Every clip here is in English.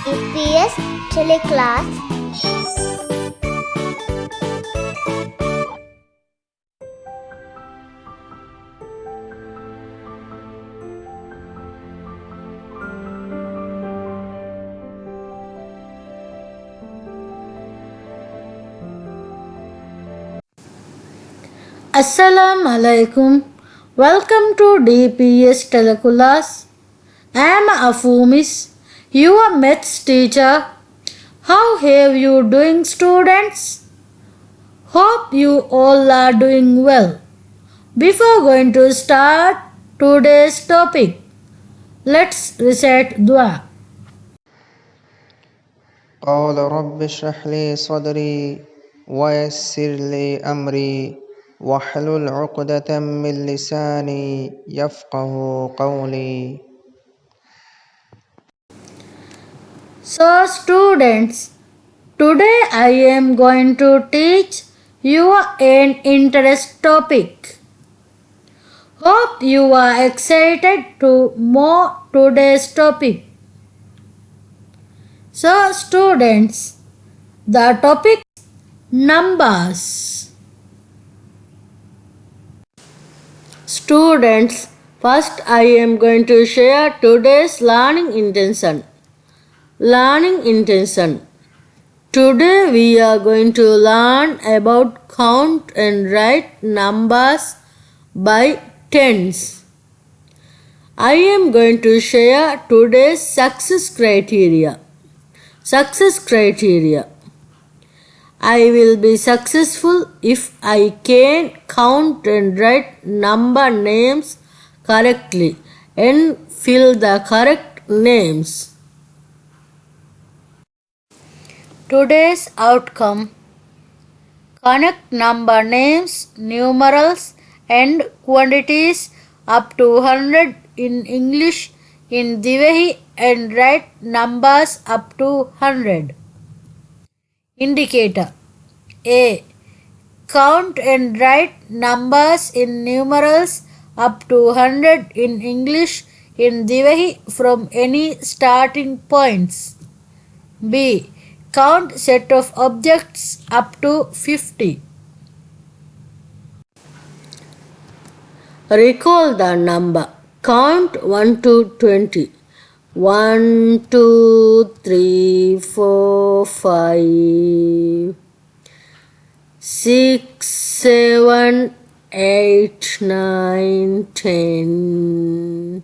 EPS teleclass. Assalamu alaikum. Welcome to DPS Teleculas. I am Afumis, your maths teacher. How have you doing, students? Hope you all are doing well. Before going to start today's topic, let's recite dua. قال رب اشرح لي صدري ويسر لي أمري واحلل عقدة من لساني يفقه قولي. So, students, today I am going to teach you an interest topic. Hope you are excited to know today's topic. So, students, the topic is numbers. Students, first I am going to share today's learning intention. Learning intention. Today we are going to learn about count and write numbers by tens. I am going to share today's success criteria. Success criteria. I will be successful if I can count and write number names correctly and fill the correct names. Today's outcome. Connect number names, numerals and quantities up to 100 in English in Divehi and write numbers up to 100. Indicator. A. Count and write numbers in numerals up to 100 in English in Divehi from any starting points. B. Count set of objects up to 50. Recall the number. Count 1 to 20. 1, 2, 3, 4, 5, 6, 7, 8, 9, 10,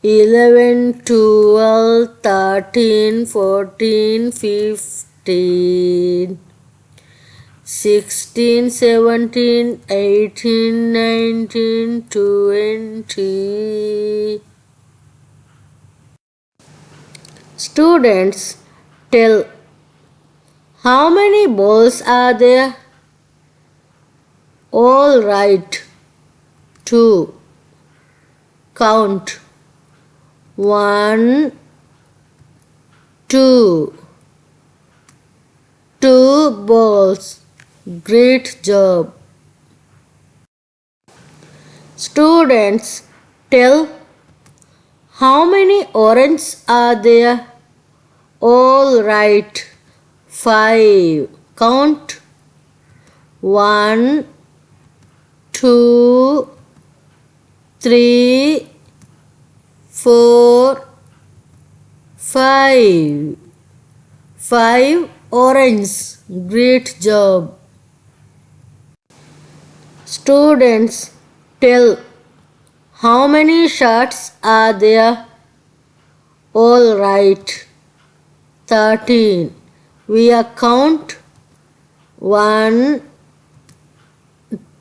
11, 12, 13, 14, 15, 16, 17, 18, 19, 20. Students, tell how many balls are there? All right. 2. Count. 1, 2. 2 balls. Great job. Students, tell how many oranges are there? All right. 5. Count. 1, 2, 3, 4, 5. 5 oranges. Great job. Students, tell how many shirts are there? All right. 13. We are count 1,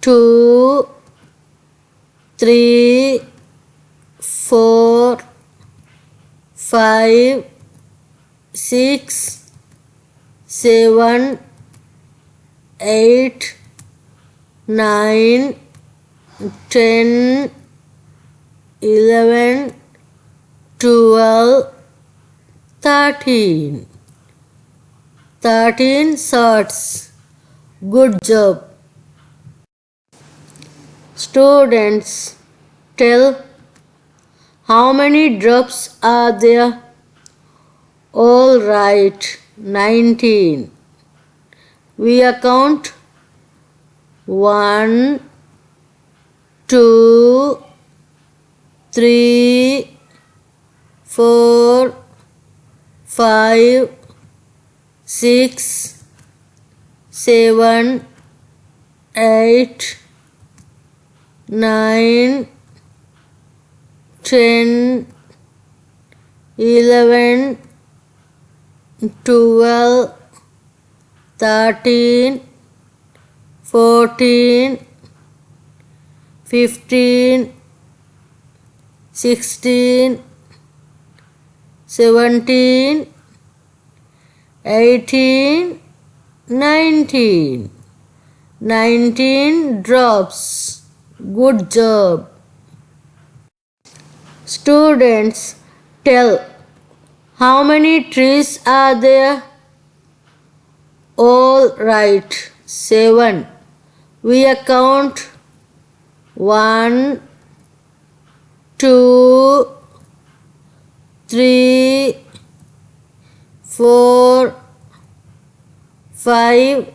2, 3, 4, 5, 6, 7, 8, 9, 10, 11, 12, 13. 13 shirts. Good job. Students, tell how many drops are there? All right. 19. We count 1, 2, 3, 4, 5, 6, 7, 8, 9, 10, 11, 12, 13, 14, 15, 16, 17, 18, 19. 19 drops. Good job. Students, tell how many trees are there? All right, 7. We count 1, 2, 3, 4, 5,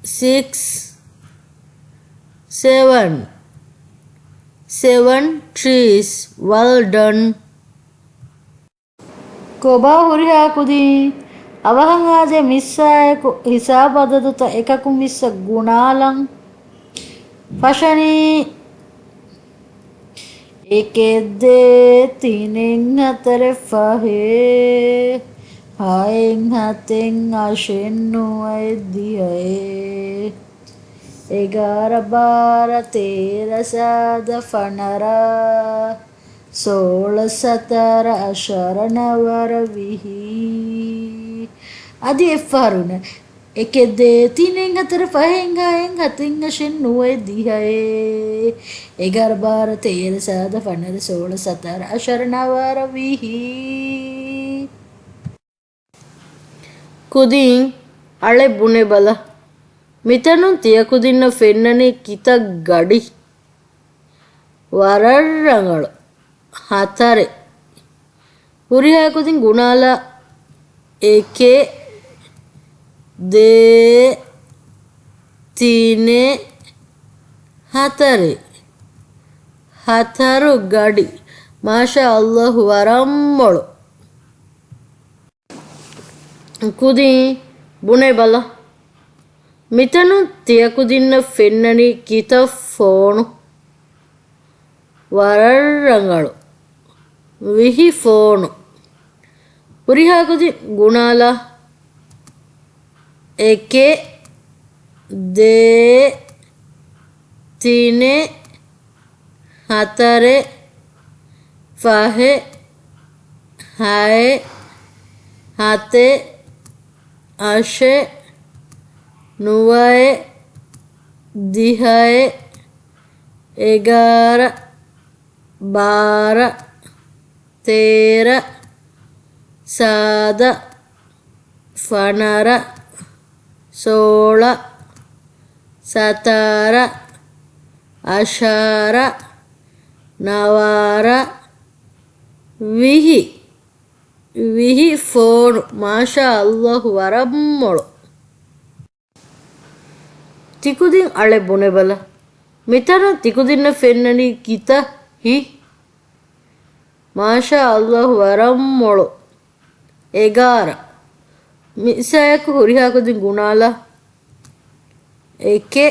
6, 7. 7 trees. Well done. Koba huriha kudi avahangaje missa hisabadata ekaku missa gunalang fashani ekedde tinen hatare fahe haen haten ashennu aedihae egara bara tera sada fanara सोल सतर अशरणवर विही అది ఎఫారున ఎకెదే తినెంగ తర ఫహెంగ Enga తింగ షెన్నువే దిహే ఎగర్ బార తేర సాద ఫనర సోళ సతర అశరణవర విహి Kudin ale bune bala. Mitanun tiya kudinna fennane kita gadi. Wararrangalu. Hatare. Huriha kudin gunala eke de tine hatare. Hataru gadi. Masha Allah warammolu. Kudin bune bala. Mitanu tiyakudinna fennani kita phone wararrangalu vihi phone urihagudi gunala eke de tine hatare fahe hae hate ashe නුවය දිහය එගාර බාර තේර සාද ෆනර සෝල සතර අශාර නවාර විහි විහි ෆෝනු මාෂා අල්ලාහ් වරම්මොಳು Tikudin ale bune bala. Mitana tikudinna fennani kita hi. Masha Allah warammolu. Egara. Misayaku hurihakudin gunala. Eke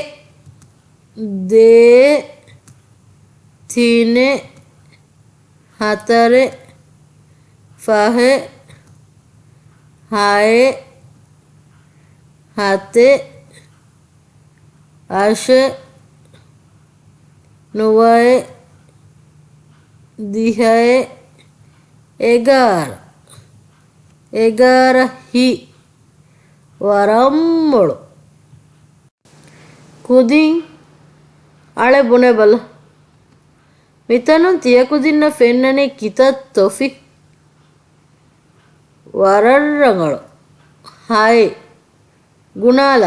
de tine hatare fahe hae hate ashe නුවය දිහය එගාර හි වරම්මොಳು කුදින් අಳೆ ಬುನೆ ಬಲ ಮಿತನು ತಿಯಕುದಿನ್ನ ಫೆನ್ನನೆ ಕಿತತ್ ತೊಫಿ ವರರ್ರಂಗಳು hi ಗುಣಾಲ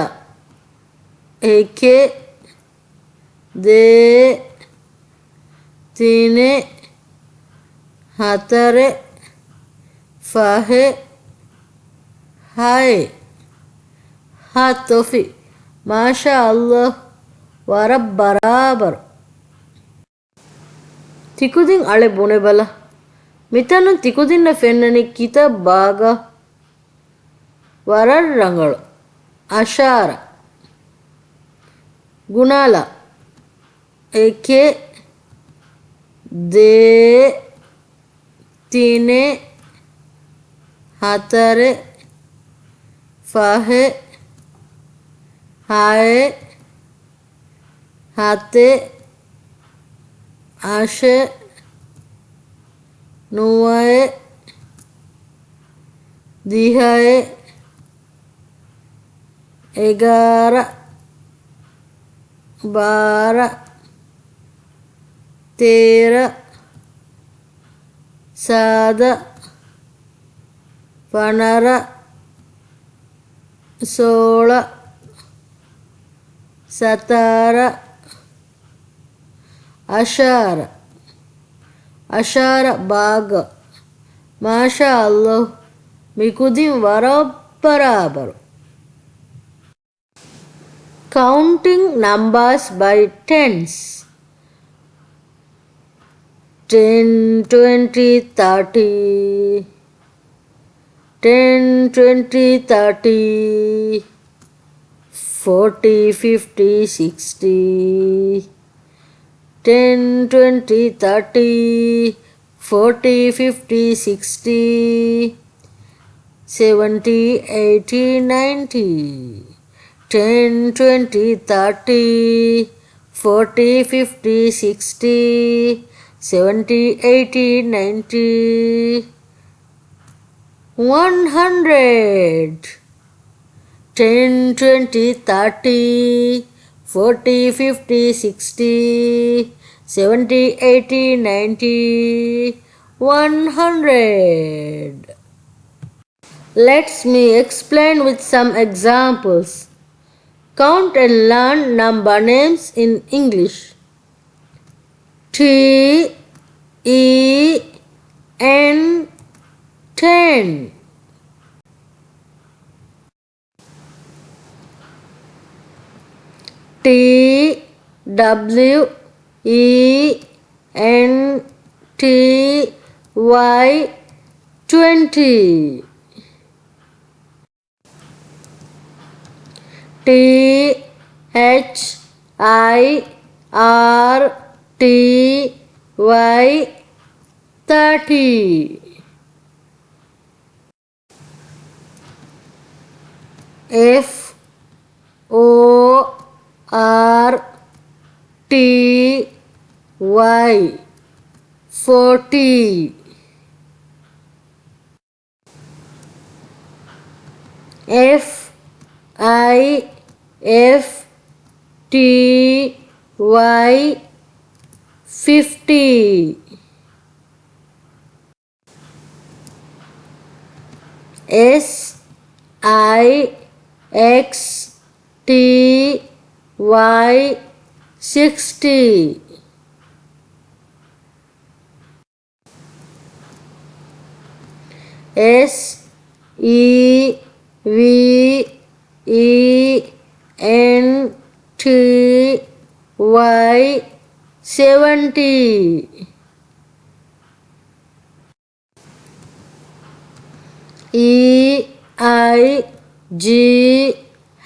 eke de tine hatare fahe hai ha tofi masha Allah warab barabar tikudin ale bune bala mitanu tikudinna fennani kitab baga warar rangalu ashara gunala eke de tine hatare fahe haye hate ashe nuwaye dihaye egara bara tera sada panara sola satara ashara ashara baga masha Allah mikudin barabaru counting numbers by tens 10 20 30 10 20 30 40 50 60 10 20 30 40 50 60 70 80 90 10 20 30 40 50 60 70 80 90 100 10 20 30 40 50 60 70 80 90 100 Let me explain with some examples. Count and learn number names in English. T E N 10 T W E N T Y 20 T H I R T Y 30 F O R T Y 40 F I F T Y 50 S I X T Y 60 S E V E N T Y 70 E I G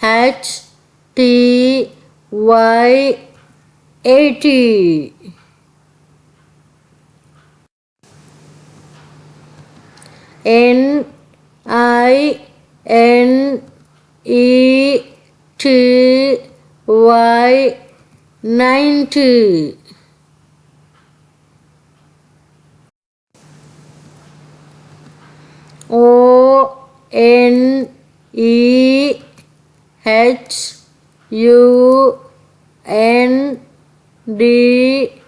H T Y 80 N I N E T Y 90 O N E H U N D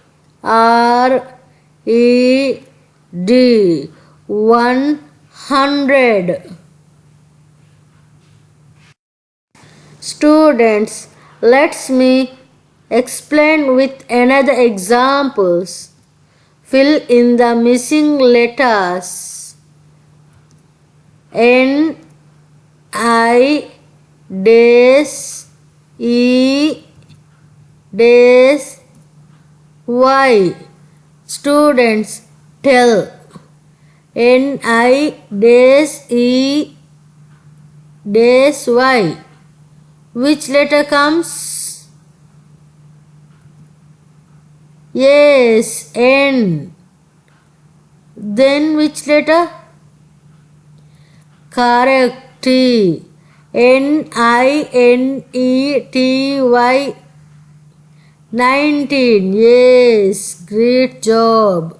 R E D 100 Students, let me explain with another examples. Fill in the missing letters. N I dash E dash Y. Students, tell. N I dash E dash Y. Which letter comes? Yes, N. Then which letter? Correct, T. NINETY. 19. Yes, great job.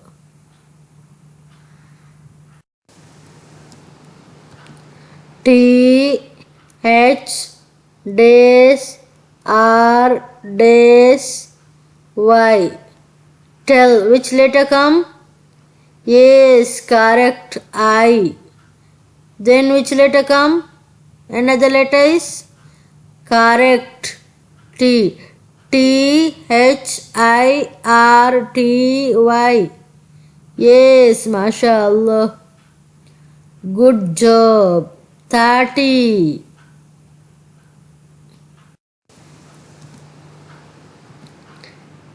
T H dash R dash Y. Tell which letter come? Yes, correct, I. Then which letter come? Another letter is correct, T. THIRTY. Yes, mashallah. Good job. 30.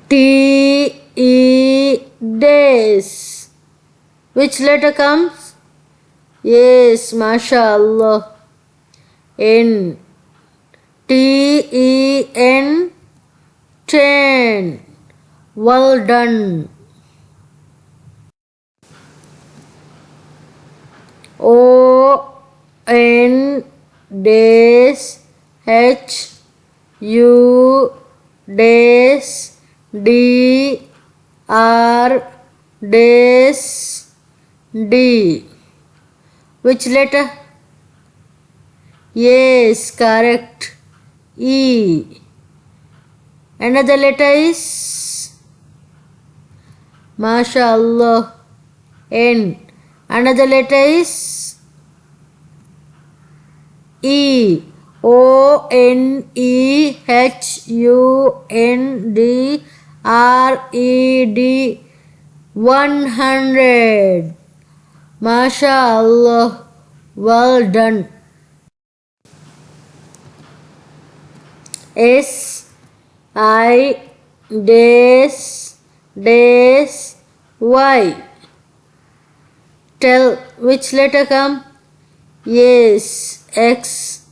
T E dash. Which letter comes? Yes, mashallah. N. TEN. 10. Well done. ON dash HU dash DR dash D. Which letter? Yes, correct, E. Another letter is mashallah, N. Another letter is E. ONEHUNDRED. 100. Mashallah. Well done. S I dash dash Y. Tell which letter come? Yes, X.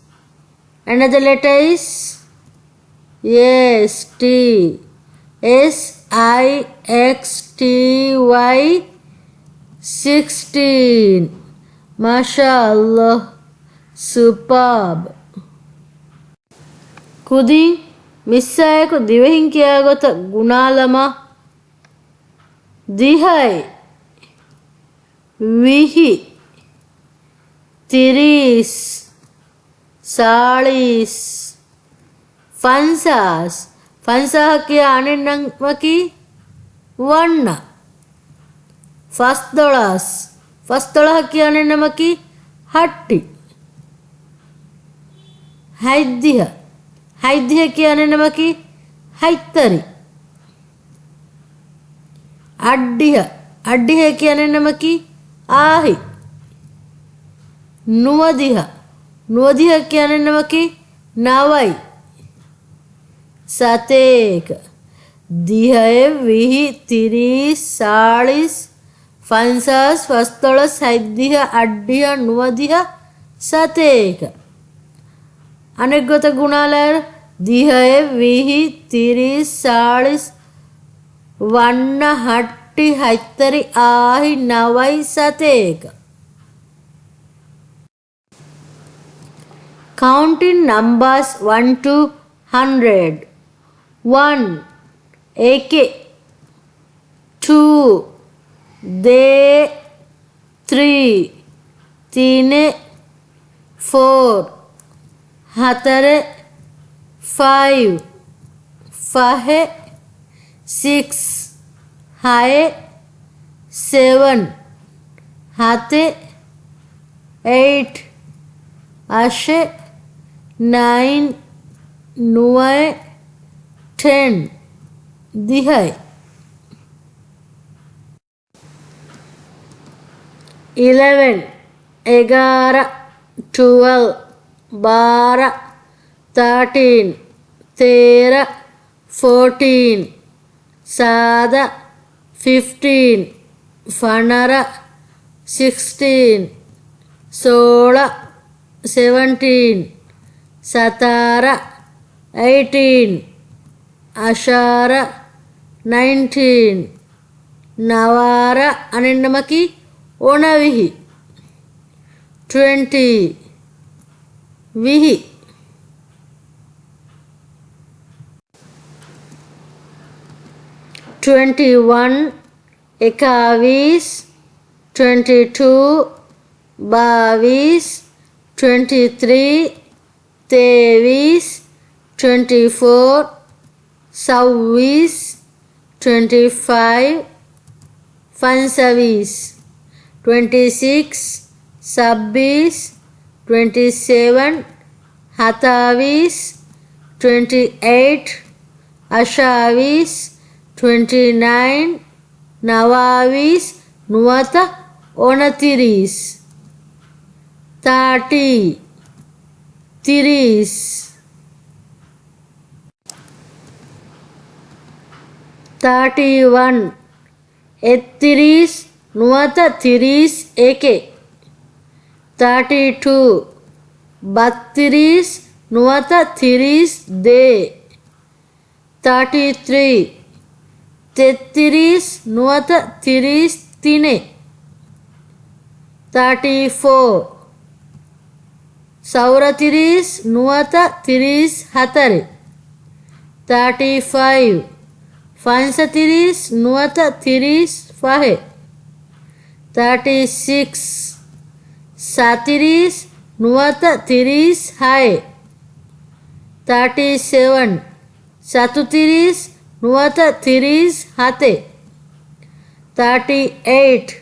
Another letter is yes, T. SIXTY. 16. Mashallah. Superb. ಕುದಿ ಮಿಸ್ಸಾಯಕು ದಿವಹಿಂಕಿಯಾಗೊತ್ತ ಗುಣಾಲಮ ದಿಹೈ ವಿಹಿ ತಿರೀಸ್ ಸಾಳೀಸ್ ಫನ್ಸಾಸ್ ಫನ್ಸಾಹಕಿಯ ಅನಿನ್ನಂಕಿ ವಣ್ಣ ಫಸ್ದೊಳಾಸ್ ಫಸ್ದೊಳಹಕಿಯ ಅನಿನ್ನಮಕಿ ಹಟ್ಟಿ ಹೈದ್ದಿಹ ಹೈದ್ದಿಹ ಕಿಯಾನೆ ನಮಕಿ ಹೈತ್ತರಿ ಅಡ್ಡಿಹ ಅಡ್ಡಿಹ ಕಿಯಾನೆ ನಮಕಿ ಆಹಿ ನುವದಿಹ ನುವದಿಹ ಕಿಯಾನೆ ನಮಕಿ ನವೈ ಸತೇಕ ದಿಹೆ ವಿಹಿ ತಿರೀಸ್ ಸಾಳಿಸ್ ಫನ್ಸಾಸ್ ಫಸ್ತೊಳಸ್ ಹೈದ್ದಿಹ ಅಡ್ಡಿಹ ನುವದಿಹ ಸತೇಕ ಅನೆಗ್ಗತ ಗುಣಾಲಯ ದಿಹೆ ವಿಹಿ ತಿರೀಸ್ ಸಾಳಿಸ್ ವಣ್ಣ ಹಟ್ಟಿ ಹೈತ್ತರಿ ಆಹಿ ನವೈ ಸತೇಕ. Counting numbers 1 to 100. 1 eke 2 de 3 tine 4 hatare 5 fahe 6 hae 7 hate 8 ashe 9 nuae 10 dihai 11 egara 12 12 13 13 14 7 15 15 16 16 17 17 18 18 19 navara anennamaki onavihi 20 vihi 21 ekavis 22 bavis 23 tevis 24 sauvis 25 fansavis 26 sabbis 27 hatavis 28 ashavis 29 navavis nuwata onatiris 30 tiris 31 ettiris nuwata tiris eke 32 battiris nuwata tiris de 33 tettiris nuwata tiris tine 34 sauratiris nuwata tiris hatare 35 fansatiris nuwata tiris fahe 36 satiris nuwata tiris hae 37 satutiris nuwata tiris hate 38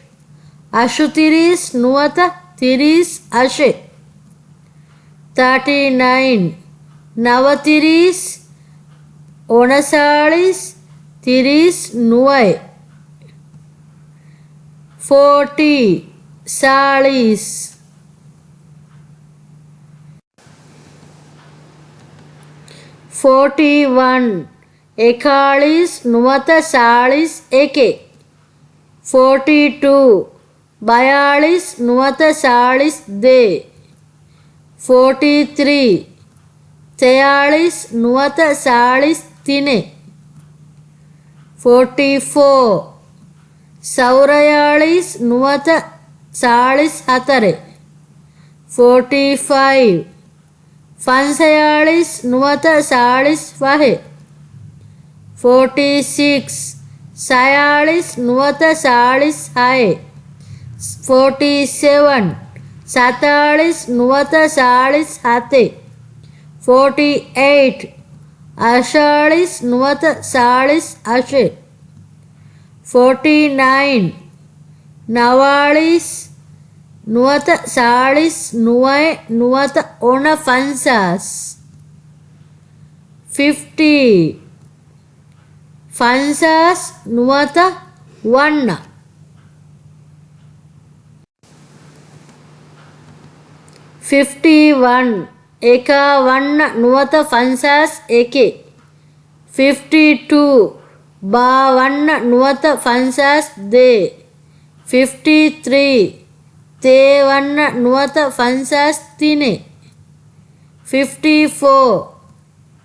ashutiris nuwata tiris ashe 39 navatiris onasalis tiris nuai 40 salis 41 ekalis nuwata salis eke 42 bayalis nuwata salis de 43 teyalis nuwata salis tine 44 saurayalis nuwata salis hatare 45 fansayalis nuwata salis fahe 46 sayalis nuwata salis hae 47 satalis nuwata salis hate 48 ashalis nuwata salis ashe 49 navalis nuwata salis nuai nuwata ona fansas 50 fansas nuwata wanna 51 eka wanna nuwata fansas eke 52 ba wanna nuwata fansas de 53 te wanna nuwata fansas tine 54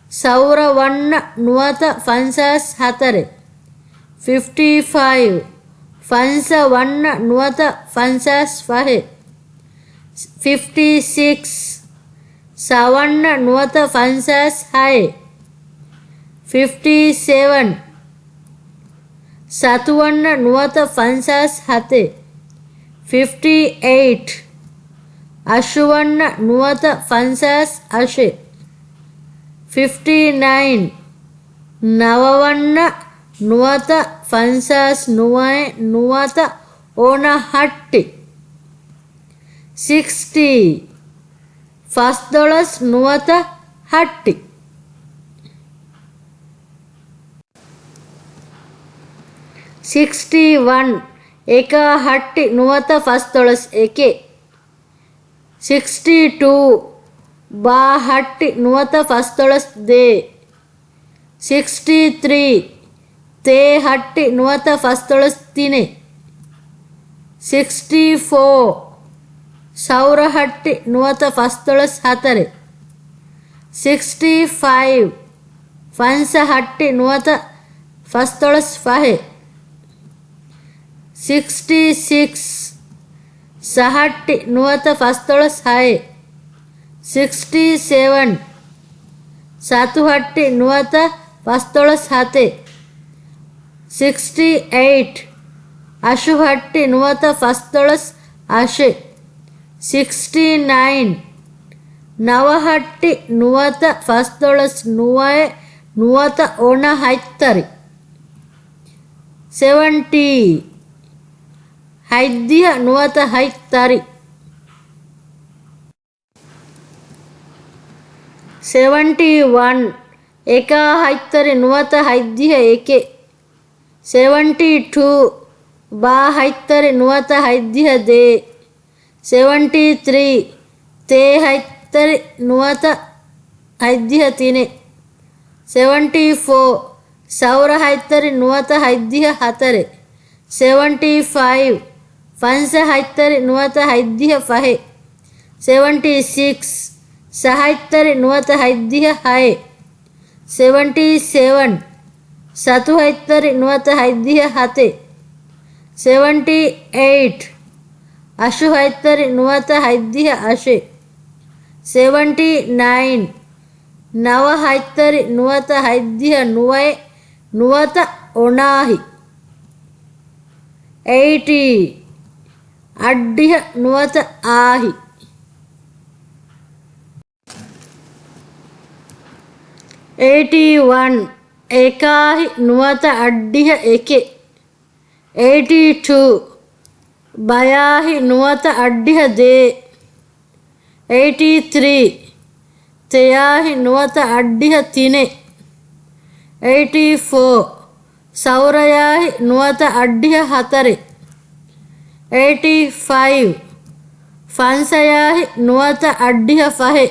saura wanna nuwata fansas hatare 55 fansa wanna nuwata fansas fahe 56 sawanna nuwata fansas hae 57 satuwanna nuwata fansas hate 58 ashuwanna nuwata fansas ashe 59 navawanna nuwata fansas nuwae nuwata ona hatti 60 $1 nuwata hatti 61 eka hatti nuwata $1 eke 62 බා හට්ටි නුවත ෆස්තොළස් දේ 63 තේ හට්ටි නුවත ෆස්තොළස් තිනේ 64 සෞර හට්ටි නුවත ෆස්තොළස් හතරේ 65 ෆන්ස හට්ටි නුවත ෆස්තොළස් ෆහේ 66 සහට්ටි නුවත ෆස්තොළස් හයේ 67 සතු හට්ටි නුවත ෆස්තොළස් හතේ 68 අශු හට්ටි නුවත ෆස්තොළස් අශේ 69 නව හට්ටි නුවත ෆස්තොළස් නුවය නුවත ඕන හයිත්තරි 70 හයිද්දිය නුවත හයිත්තරි 71 එකා හයිත්තරි නුවත හයිද්දිය එකේ 72 බා හයිත්තරි නුවත හයිද්දිය දේ 73 තේ හයිත්තරි නුවත හයිද්දිය තිනේ 74 සෞර හයිත්තරි නුවත හයිද්දිය හතරේ 75 ෆන්ස හයිත්තරි නුවත හයිද්දිය ෆහේ 76 සහයිත්තරි නුවත හයිද්දිය හයේ 77 සතු හයිත්තරි නුවත හයිද්දිය හතේ 78 අශු හයිත්තරි නුවත හයිද්දිය අශේ 79 නව හයිත්තරි නුවත හයිද්දිය නුවය නුවත ඔනාහි 80 අඩ්ඩිය නුවත ආහි 81 ඒකාහි නුවත අඩ්ඩිය එකේ 82 බයාහි නුවත අඩ්ඩිය දේ 83 තයාහි නුවත අඩ්ඩිය තිනේ 84 සෞරයාහි නුවත අඩ්ඩිය හතරේ 85 ෆන්සයාහි නුවත අඩ්ඩිය ෆහේ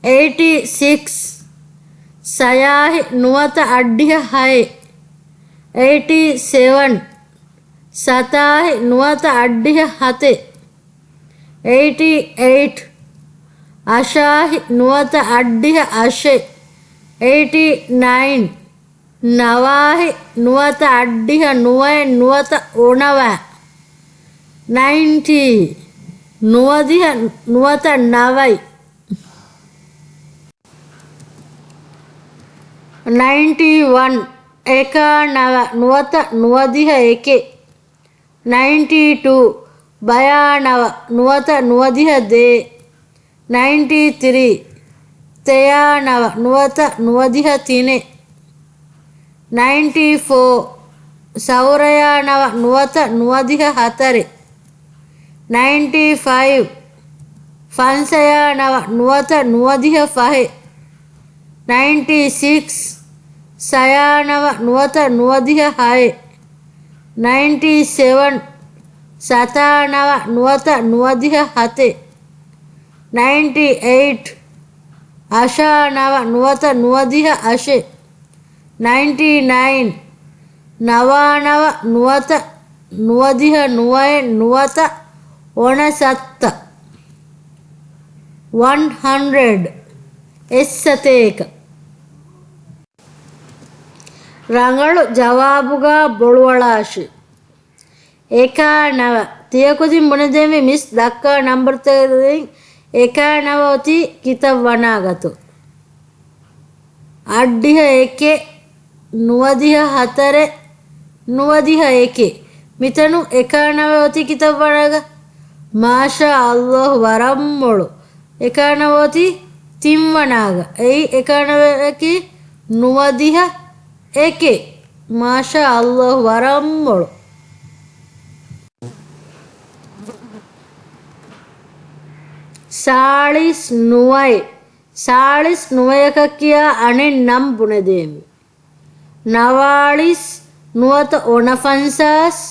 86 සයාහි නුවත අඩ්ඩිය හයේ 87 සතාහි නුවත අඩ්ඩිය හතේ 88 අශාහි නුවත අඩ්ඩිය අශේ 89 නවාහි නුවත අඩ්ඩිය නුවය නුවත ඕනවෑ 90 නුවදිය නුවත නවයි 91 එකා නව නුවත නුවදිය එකේ 92 බයා නව නුවත නුවදිය දේ 93 තයා නව නුවත නුවදිය තිනේ 94 සෞරයා නව නුවත නුවදිය හතරේ 95 ෆන්සයා නව නුවත නුවදිය ෆහේ 96 සයා නව නුවත නුවදිය හයේ 97 සතා නව නුවත නුවදිය හතේ 98 අශා නව නුවත නුවදිය අශේ 99 නවා නව නුවත නුවදිය නුවය නුවත ඕන සත්ත 100 එස්සතේක ರಂಗಳು ಜವಾಬುಗಾ ಬೊಳುವಳಾಶಿ ಏಕಾ ನವ ತಿಯಕುದಿ ಮುನಿದೇವಿ ಮಿಸ್ ದಕ್ಕ ನಂಬರ್ ತೆಗೆದಿ ಏಕಾ ನವತಿ ಕಿತವನಾಗತು ಅಡ್ಡಿಹ ಏಕೆ ನುವದಿಹ ಹತರೆ ನುವದಿಹ ಏಕೆ ಮಿತನು ಏಕಾ ನವತಿ ಕಿತವನಾಗ ಮಾಷಾ ಅಲ್ಲಾಹ್ ವರಮ್ಮೊಳು ಏಕಾ ನವತಿ ತಿಮ್ಮನಾಗ ಏಯ್ ಏಕಾ ನವಕಿ ನುವದಿಹ ಏಕೆ ಮಾಷಾ ಅಲ್ಲಾಹ್ ವರಮ್ಮೊಳು ಸಾಳಿಸ್ ನುವೈ ಸಾಳಿಸ್ ನುವಯಕಕ್ಕಿಯ ಅಣೆ ನಂ ಬುಣೆದೇಮಿ ನವಾಳಿಸ್ ನುವತ ಒಣ ಫನ್ಸಾಸ್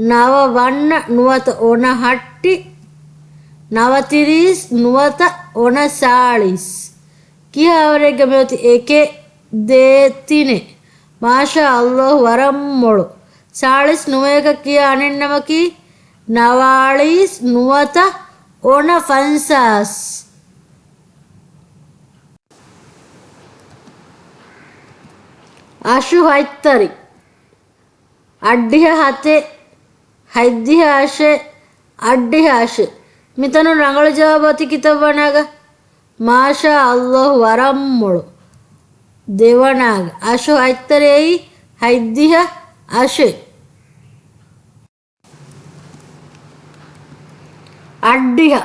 ನವ ವಣ್ಣ ನುವತ ಒಣ ಹಟ್ಟಿ නවතිරිස් නුවත ඔනසාලිස් කියාවරෙග මෙවති ඒකේ දේතිනේ මාෂා අල්ලාහ් වරම්මොಳು සාලිස් නුවයක කියා අනෙන්නමකි නවාලිස් නුවත ඕන ෆන්සාස් අශු හයිත්තරි අඩ්ඩිහ හතේ හයිද්දිහ ආශේ අඩ්ඩිහ ආශේ මිතනු ರಂಗಳು ಜವಾಬತಿ ಕಿತವನಾಗ ಮಾಷಾ ಅಲ್ಲಾಹ್ ವರಮ್ಮೊಳು ದೇವನಾಗ ಅಶು ಹೈತ್ತರೇಯಿ ಹೈದ್ದಿಹ ಅಶೆ ಅಡ್ಡಿಹ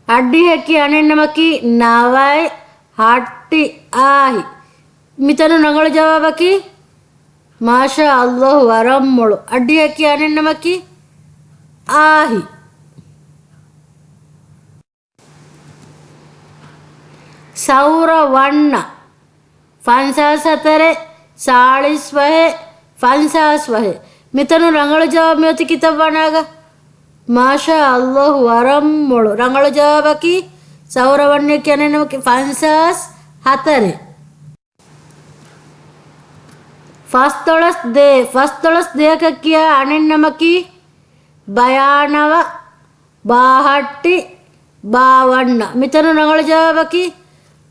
ಅಡ್ಡಿಹಕಿ ಅನೆನ್ನಮಕಿ ನಾವಾಯ್ ಹಟ್ಟಿ ಆಹಿ ಮಿತನು ರಂಗಳು ಜವಾಬಕಿ ಮಾಷಾ ಅಲ್ಲಾಹ್ ವರಮ್ಮೊಳು ಅಡ್ಡಿಹಕಿ ಅನೆನ್ನಮಕಿ ಆಹಿ සෞර වන්න ෆන්සාස් හතරේ සාලිස් වහේ ෆන්සාස් වහේ මිතනු ರಂಗಳು ಜವಾಬ್ මෙති කිතබ් වනාග මාෂා අල්ලාහ් වරම්මොಳು ರಂಗಳು ಜವಾಬಕි සෞර වන්නේ කියන්නේ නමකි ෆන්සාස් හතරේ ෆස්තොලස් දෙයක කියා අනෙන්නමකි බයානව බාහට්ටි ಬಾವಣ್ಣ ಮಿತನು ರಂಗಳು ಜವಾಬಕಿ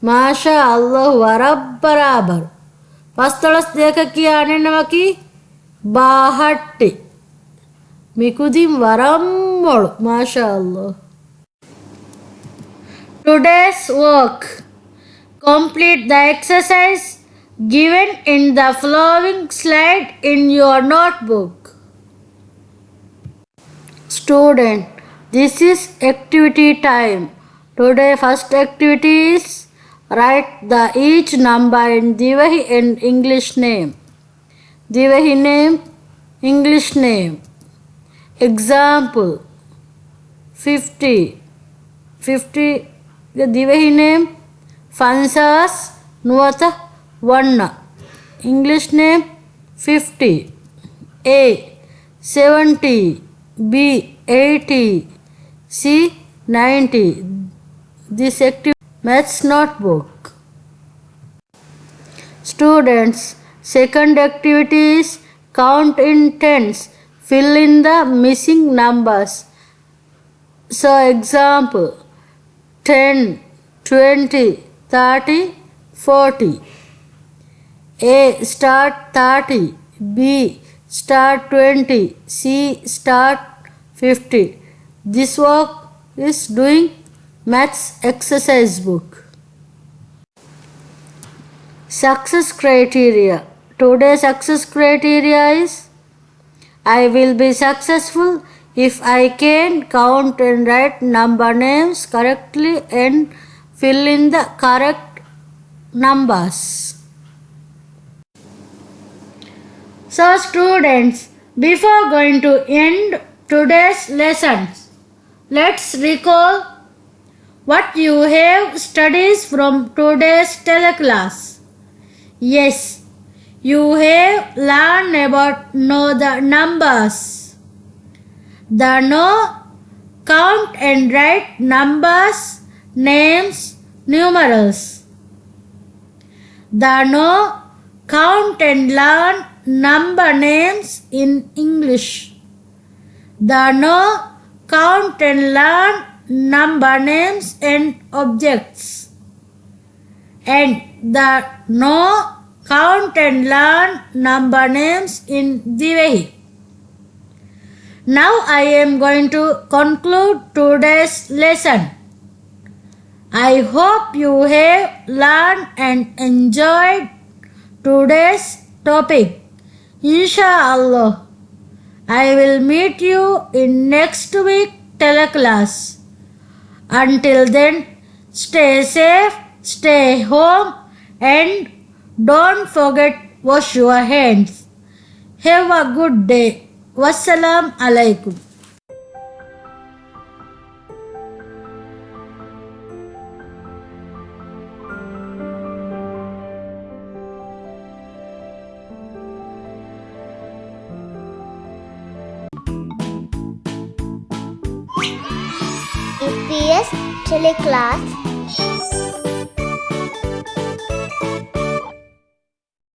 ಮಾಷಾ ಅಲ್ಲಾಹ್ ವರಬ್ಬರಾಬರು ಪಸ್ತೊಳಸ್ ದೇಕಕ್ಕಿ ಅನೆನ್ನಮಕಿ ಬಾಹಟ್ಟಿ ಮಿಕುದಿಂ ವರಮ್ಮೊಳು ಮಾಷಾ ಅಲ್ಲಾಹ್ today's work complete the exercise given in the following slide in your notebook student. This is activity time. Today first activity is write the each number in Divahi and English name. Divahi name, English name. Example 50. 50 the Divahi name Fansas Nuwata Vanna. English name 50. A 70. B 80. C 90. This active maths notebook. Students, second activity is count in tens. Fill in the missing numbers. So example 10, 20, 30, 40. A start 30. B start 20. C start 50. This work is doing maths exercise book. Success criteria. Today's success criteria is I will be successful if I can count and write number names correctly and fill in the correct numbers. So students, before going to end today's lessons, let's recall what you have studied from today's teleclass. Yes, you have learned about know the numbers. The know, count and write numbers, names, numerals. The know, count and learn number names in English. The know, count and learn number names and objects. And the know, count and learn number names in Divahi. Now I am going to conclude today's lesson. I hope you have learned and enjoyed today's topic. Inshallah, I will meet you in next week teleclass. Until then, stay safe, stay home and don't forget wash your hands. Have a good day. Wassalam alaikum. EPS teleclass